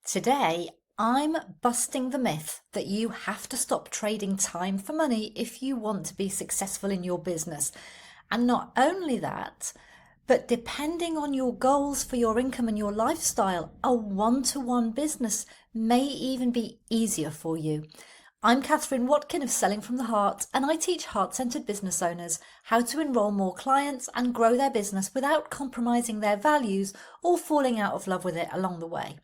Today, I'm busting the myth that you have to stop trading time for money if you want to be successful in your business. And not only that, but depending on your goals for your income and your lifestyle, a one-to-one business may even be easier for you. I'm Catherine Watkin of Selling from the Heart, and I teach heart-centered business owners how to enroll more clients and grow their business without compromising their values or falling out of love with it along the way.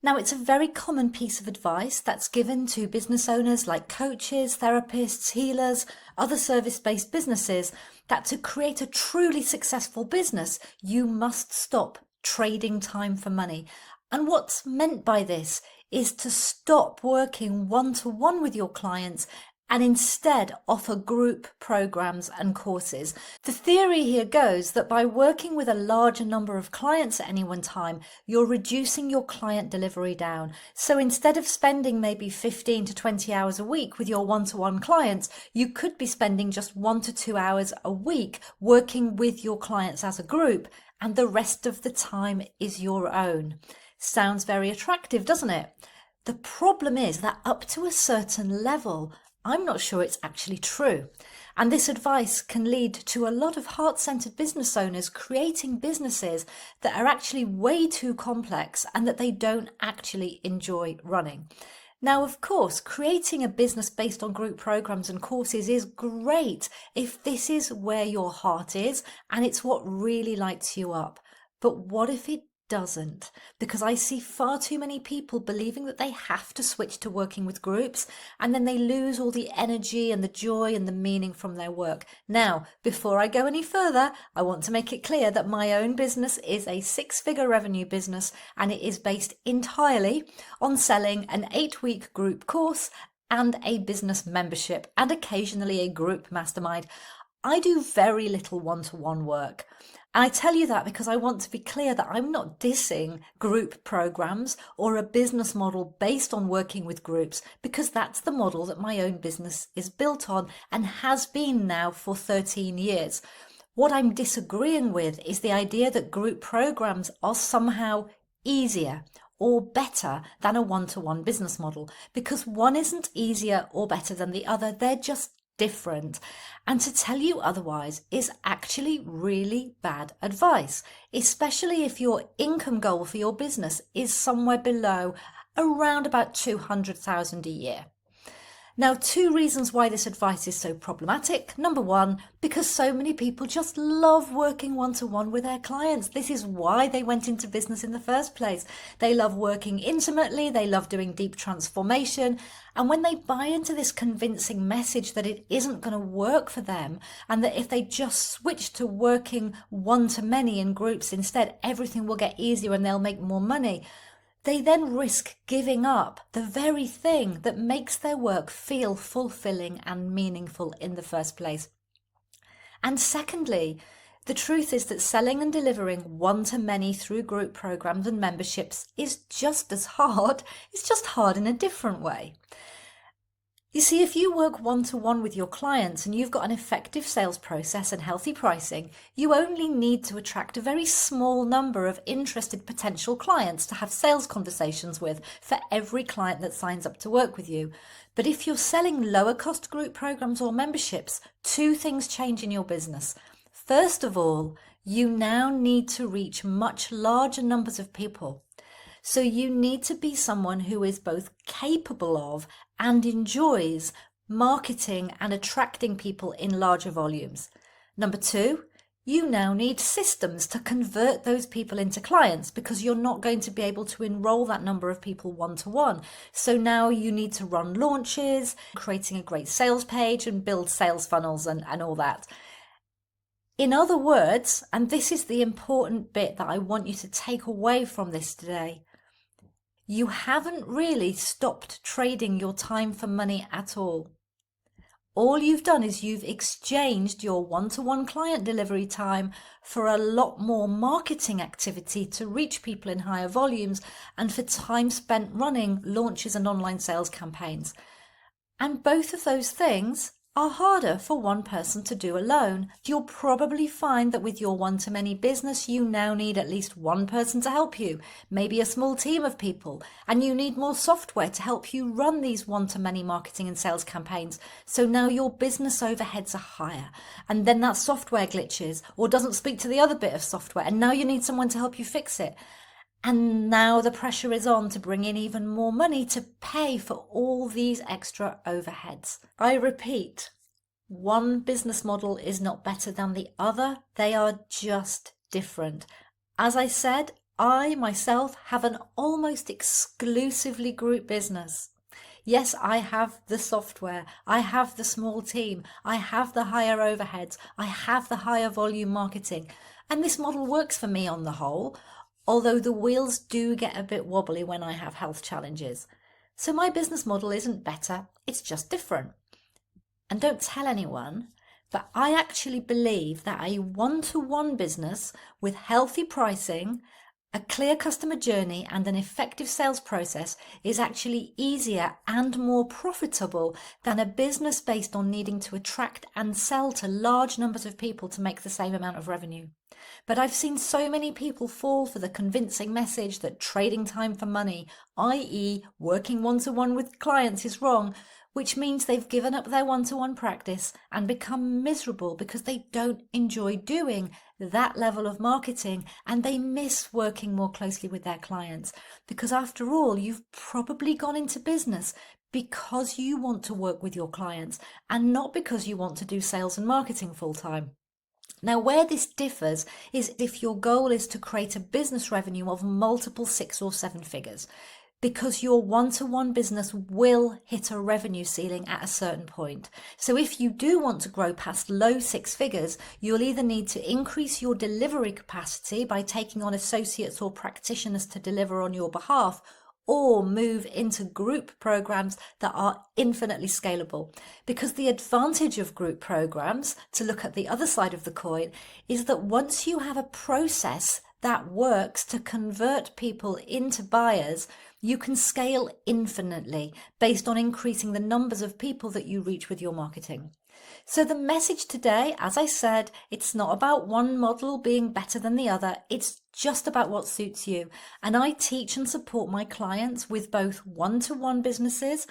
Now, it's a very common piece of advice that's given to business owners like coaches, therapists, healers, other service-based businesses, that to create a truly successful business, you must stop trading time for money. And what's meant by this is to stop working one-to-one with your clients and instead offer group programs and courses. The theory here goes that by working with a larger number of clients at any one time, you're reducing your client delivery down. So instead of spending maybe 15 to 20 hours a week with your one-to-one clients, you could be spending just 1 to 2 hours a week working with your clients as a group, and the rest of the time is your own. Sounds very attractive, doesn't it? The problem is that up to a certain level, I'm not sure it's actually true. And this advice can lead to a lot of heart-centered business owners creating businesses that are actually way too complex and that they don't actually enjoy running. Now, of course, creating a business based on group programs and courses is great if this is where your heart is and it's what really lights you up. But what if it doesn't? Because I see far too many people believing that they have to switch to working with groups, and then they lose all the energy and the joy and the meaning from their work. Now, before I go any further, I want to make it clear that my own business is a 6-figure revenue business, and it is based entirely on selling an 8-week group course and a business membership, and occasionally a group mastermind. I do very little one-to-one work. And I tell you that because I want to be clear that I'm not dissing group programs or a business model based on working with groups, because that's the model that my own business is built on and has been now for 13 years. What I'm disagreeing with is the idea that group programs are somehow easier or better than a one-to-one business model, because one isn't easier or better than the other. They're just different. And to tell you otherwise is actually really bad advice, especially if your income goal for your business is somewhere below around about 200,000 a year. Now, 2 reasons why this advice is so problematic. Number 1, because so many people just love working one-to-one with their clients. This is why they went into business in the first place. They love working intimately, they love doing deep transformation, and when they buy into this convincing message that it isn't going to work for them, and that if they just switch to working one-to-many in groups instead, everything will get easier and they'll make more money, they then risk giving up the very thing that makes their work feel fulfilling and meaningful in the first place. And secondly, the truth is that selling and delivering one-to-many through group programs and memberships is just as hard. It's just hard in a different way. You see, if you work one-to-one with your clients and you've got an effective sales process and healthy pricing, you only need to attract a very small number of interested potential clients to have sales conversations with for every client that signs up to work with you. But if you're selling lower cost group programs or memberships, 2 things change in your business. First of all, you now need to reach much larger numbers of people. So you need to be someone who is both capable of and enjoys marketing and attracting people in larger volumes. Number 2, you now need systems to convert those people into clients, because you're not going to be able to enroll that number of people one-to-one. So now you need to run launches, creating a great sales page and build sales funnels and all that. In other words, and this is the important bit that I want you to take away from this today, you haven't really stopped trading your time for money at all. All you've done is you've exchanged your one-to-one client delivery time for a lot more marketing activity to reach people in higher volumes and for time spent running launches and online sales campaigns. And both of those things are harder for one person to do alone. You'll probably find that with your one-to-many business, you now need at least one person to help you, maybe a small team of people, and you need more software to help you run these one-to-many marketing and sales campaigns. So now your business overheads are higher, and then that software glitches or doesn't speak to the other bit of software, and now you need someone to help you fix it. And now the pressure is on to bring in even more money to pay for all these extra overheads. I repeat, one business model is not better than the other. They are just different. As I said, I myself have an almost exclusively group business. Yes, I have the software, I have the small team, I have the higher overheads, I have the higher volume marketing, and this model works for me on the whole, although the wheels do get a bit wobbly when I have health challenges. So my business model isn't better, it's just different. And don't tell anyone, but I actually believe that a one-to-one business with healthy pricing, a clear customer journey and an effective sales process is actually easier and more profitable than a business based on needing to attract and sell to large numbers of people to make the same amount of revenue. But I've seen so many people fall for the convincing message that trading time for money, i.e. working one-to-one with clients, is wrong, which means they've given up their one-to-one practice and become miserable because they don't enjoy doing that level of marketing and they miss working more closely with their clients. Because after all, you've probably gone into business because you want to work with your clients and not because you want to do sales and marketing full time. Now, where this differs is if your goal is to create a business revenue of multiple 6 or 7 figures, because your one-to-one business will hit a revenue ceiling at a certain point. So if you do want to grow past low 6 figures, you'll either need to increase your delivery capacity by taking on associates or practitioners to deliver on your behalf, or move into group programs that are infinitely scalable. Because the advantage of group programs, to look at the other side of the coin, is that once you have a process that works to convert people into buyers, you can scale infinitely based on increasing the numbers of people that you reach with your marketing. So the message today, as I said, it's not about one model being better than the other. It's just about what suits you. And I teach and support my clients with both one-to-one businesses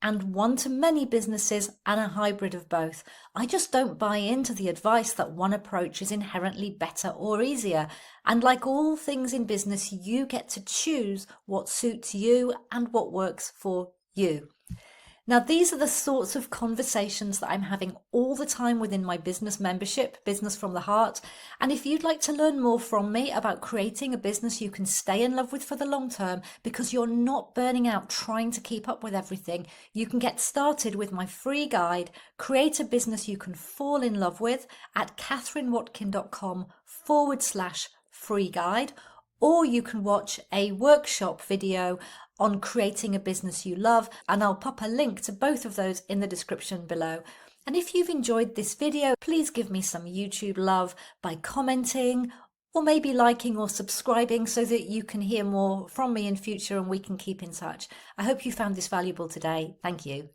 and one-to-many businesses and a hybrid of both. I just don't buy into the advice that one approach is inherently better or easier. And like all things in business, you get to choose what suits you and what works for you. Now, these are the sorts of conversations that I'm having all the time within my business membership, Business from the Heart. And if you'd like to learn more from me about creating a business you can stay in love with for the long term because you're not burning out trying to keep up with everything, you can get started with my free guide, Create a Business You Can Fall in Love With, at katherinewatkin.com/free guide. Or you can watch a workshop video on creating a business you love, and I'll pop a link to both of those in the description below. And if you've enjoyed this video, please give me some YouTube love by commenting or maybe liking or subscribing so that you can hear more from me in future and we can keep in touch. I hope you found this valuable today. Thank you.